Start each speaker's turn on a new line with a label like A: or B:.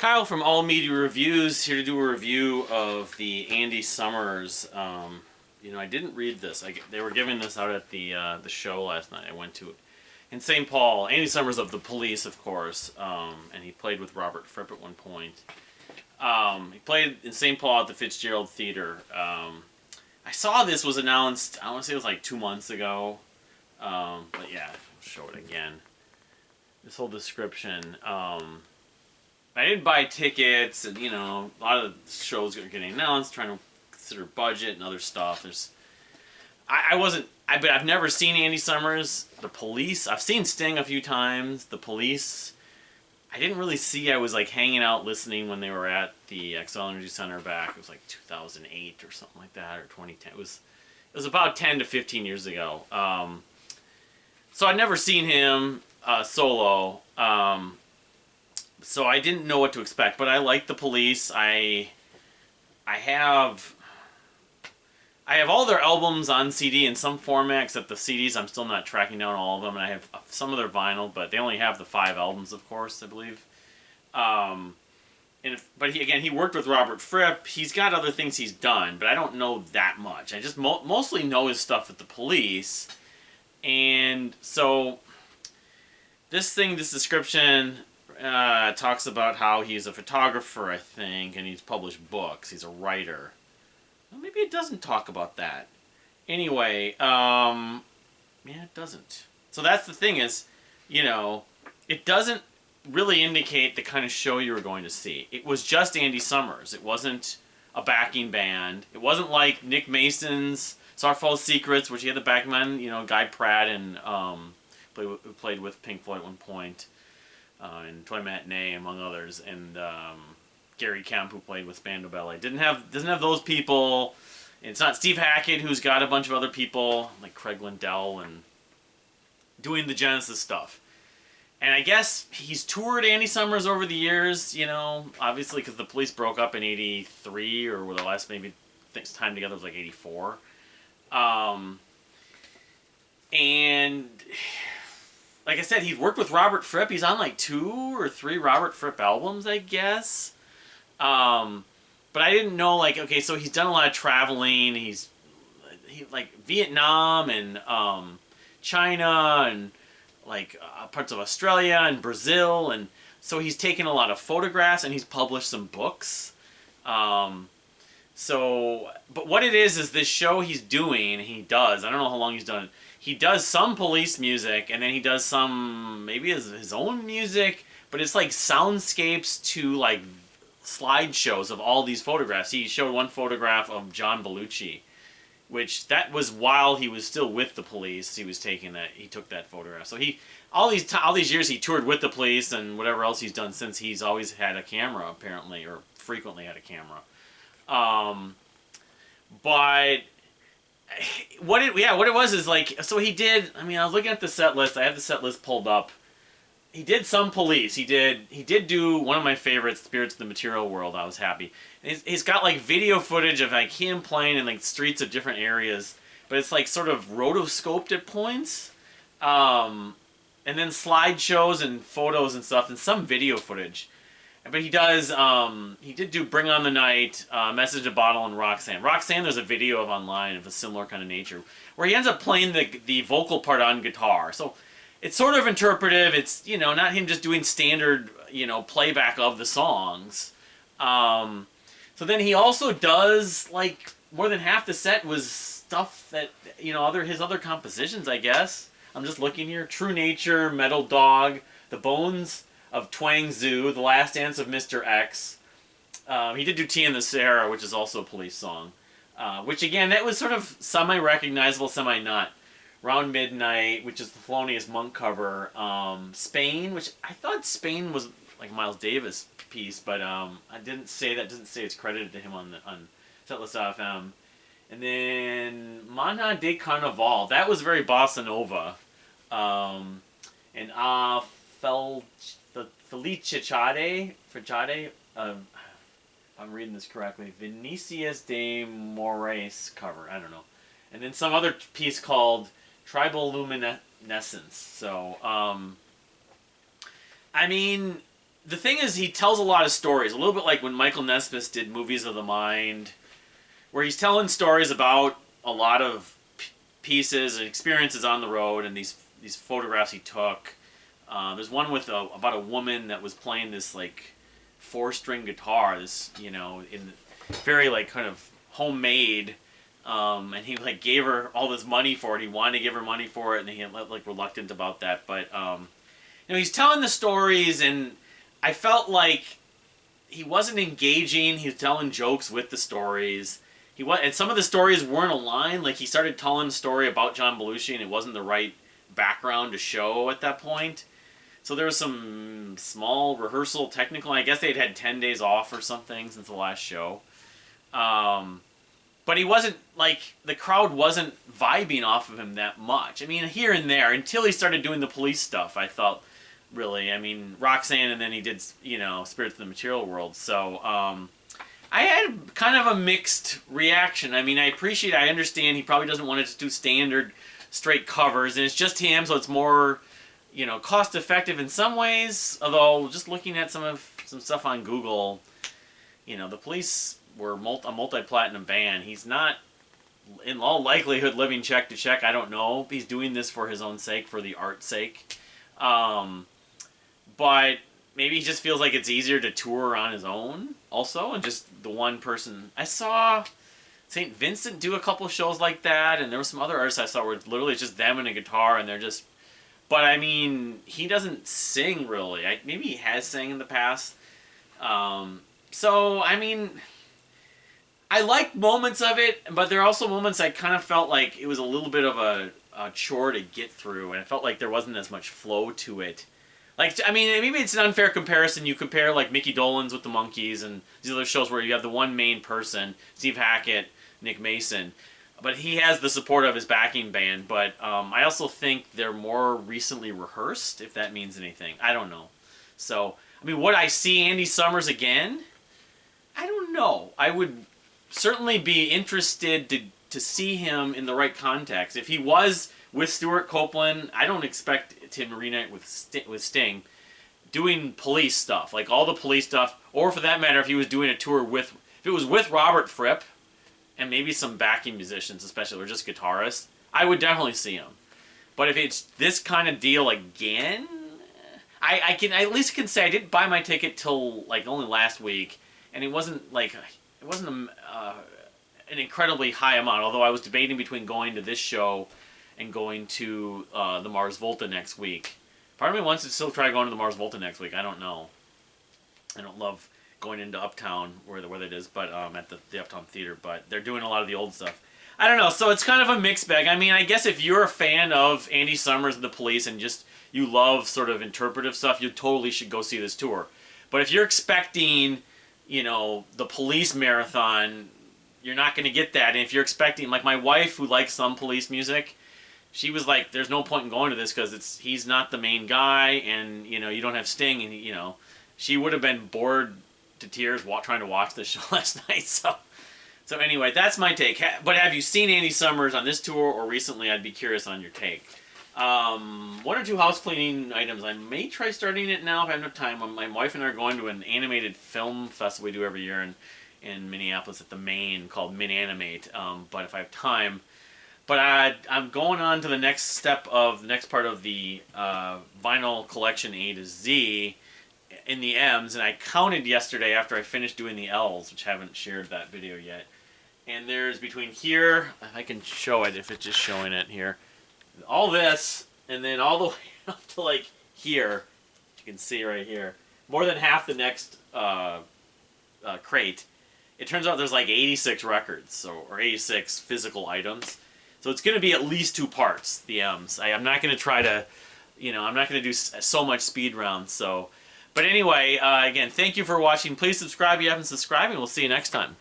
A: Kyle from All Media Reviews here to do a review of the Andy Summers. I didn't read this. They were giving this out at the show last night. I went to it in St. Paul. Andy Summers of the Police, of course, and he played with Robert Fripp at one point. He played in St. Paul at the Fitzgerald Theatre. I saw this was announced. I want to say it was like 2 months ago, but yeah, I'll show it again. This whole description. I didn't buy tickets, and a lot of the shows are getting announced, trying to consider budget and other stuff. But I've never seen Andy Summers. The Police, I've seen Sting a few times. The Police, I didn't really see. I was like hanging out listening when they were at the XL Energy Center back. It was like 2008 or something like that, or 2010. It was about 10 to 15 years ago. So I'd never seen him solo. So I didn't know what to expect, but I like the Police. I have all their albums on CD in some format, except the CDs. I'm still not tracking down all of them, and I have some of their vinyl, but they only have the 5 albums, of course, I believe. But he worked with Robert Fripp. He's got other things he's done, but I don't know that much. I just mostly know his stuff with the Police, and so this description. Talks about how he's a photographer, I think, and he's published books. He's a writer. Well, maybe it doesn't talk about that. Anyway, yeah, it doesn't. So that's the thing is, it doesn't really indicate the kind of show you were going to see. It was just Andy Summers. It wasn't a backing band. It wasn't like Nick Mason's Starfall Secrets, which he had the backing band, Guy Pratt and played with Pink Floyd at one point. And Toy Matinee, among others, and Gary Kemp, who played with Spandau Ballet. Doesn't have those people. It's not Steve Hackett, who's got a bunch of other people like Craig Lindell and doing the Genesis stuff. And I guess he's toured Andy Summers over the years, obviously because the Police broke up in '83 or the last time together was like '84, and. Like I said, he's worked with Robert Fripp. He's on like 2 or 3 Robert Fripp albums, I guess. But I didn't know, so he's done a lot of traveling. He Vietnam and China and parts of Australia and Brazil, and so he's taken a lot of photographs and he's published some books. But what it is this show he's doing. I don't know how long he's done it. He does some Police music, and then he does some, maybe his own music, but it's like soundscapes to like slideshows of all these photographs. He showed one photograph of John Belushi, which that was while he was still with the Police. He took that photograph. So all these years he toured with the Police and whatever else he's done since. He's always had a camera, apparently, or frequently had a camera. But what it was is so he did. I was looking at the set list. I have the set list pulled up. He did some Police. He did do one of my favorites, Spirits of the Material World. I was happy. He's got video footage of him playing in streets of different areas, but it's sort of rotoscoped at points, and then slideshows and photos and stuff, and some video footage. But he did do Bring on the Night, Message to Bottle, and Roxanne. Roxanne, there's a video of online of a similar kind of nature, where he ends up playing the vocal part on guitar. So it's sort of interpretive. It's, not him just doing standard, playback of the songs. So then he also does, more than half the set was stuff that, his other compositions, I guess. I'm just looking here. True Nature, Metal Dog, The Bones of Twang Zoo, The Last Dance of Mr. X. He did do Tea in the Sahara, which is also a Police song. Which, again, that was sort of semi-recognizable, semi-not. Round Midnight, which is the Thelonious Monk cover. Spain, which I thought Spain was like Miles Davis piece, but I didn't say that. Doesn't say it's credited to him on Setlist.fm. And then Mana de Carnaval. That was very bossa nova. And Felicidade, I'm reading this correctly, Vinicius de Moraes cover, I don't know. And then some other piece called Tribal Luminescence. So, the thing is, he tells a lot of stories, a little bit like when Michael Nesmith did Movies of the Mind, where he's telling stories about a lot of pieces and experiences on the road and these photographs he took. There's one with about a woman that was playing this like 4-string guitar, this in very like kind of homemade, and he like gave her all this money for it. He wanted to give her money for it, and he like reluctant about that. But he's telling the stories, and I felt like he wasn't engaging. He was telling jokes with the stories. And some of the stories weren't aligned. Like he started telling a story about John Belushi, and it wasn't the right background to show at that point. So there was some small rehearsal technical. I guess they'd had 10 days off or something since the last show. But he wasn't, like, the crowd wasn't vibing off of him that much. I mean, here and there, until he started doing the police stuff, I felt, really. I mean, Roxanne, and then he did, Spirits of the Material World. So, I had kind of a mixed reaction. I mean, I understand he probably doesn't want it to do standard straight covers, and it's just him, so it's more, cost effective in some ways. Although, just looking at some stuff on Google, the Police were a multi-platinum band. He's not, in all likelihood, living check to check. I don't know. He's doing this for his own sake, for the art's sake. But maybe he just feels like it's easier to tour on his own also, and just the one person. I saw St. Vincent do a couple of shows like that, and there were some other artists I saw where literally it's just them and a guitar, and they're just... But, I mean, he doesn't sing, really. Maybe he has sang in the past. So, I mean... I liked moments of it, but there are also moments I kind of felt like it was a little bit of a chore to get through, and I felt like there wasn't as much flow to it. Like, I mean, maybe it's an unfair comparison. You compare, like, Mickey Dolenz with the Monkees and these other shows where you have the one main person, Steve Hackett, Nick Mason, but he has the support of his backing band. But I also think they're more recently rehearsed, if that means anything. I don't know. So, I mean, would I see Andy Summers again? I don't know. I would certainly be interested to see him in the right context. If he was with Stuart Copeland, I don't expect Tim to reunite with Sting doing police stuff, like all the police stuff, or for that matter, if he was doing a tour if it was with Robert Fripp and maybe some backing musicians, especially, or just guitarists, I would definitely see him. But if it's this kind of deal again, I at least can say I didn't buy my ticket till like only last week, and it wasn't an incredibly high amount, although I was debating between going to this show and going to the Mars Volta next week. Part of me wants to still try going to the Mars Volta next week. I don't know. I don't love going into Uptown, where that is, but at the Uptown Theater, but they're doing a lot of the old stuff. I don't know, so it's kind of a mixed bag. I mean, I guess if you're a fan of Andy Summers and the Police and just you love sort of interpretive stuff, you totally should go see this tour. But if you're expecting, the Police marathon, you're not going to get that. And if you're expecting, like my wife who likes some Police music, she was like, there's no point in going to this because he's not the main guy, and, you don't have Sting, and, she would have been bored to tears trying to watch this show last night. So anyway, that's my take. But have you seen Andy Summers on this tour or recently? I'd be curious on your take. One or two house cleaning items. I may try starting it now if I have enough time. My wife and I are going to an animated film festival we do every year in Minneapolis at the Main called Min-Animate. But if I have time. But I'm going on to the next part of the vinyl collection A to Z in the M's, and I counted yesterday after I finished doing the L's, which I haven't shared that video yet. And there's between here, if I can show it, if it's just showing it here, all this, and then all the way up to like here, you can see right here, more than half the next crate. It turns out there's like 86 records, or 86 physical items. So it's going to be at least 2 parts, the M's. I'm not going to try to, I'm not going to do so much speed rounds. So, but anyway, again, thank you for watching. Please subscribe if you haven't subscribed, and we'll see you next time.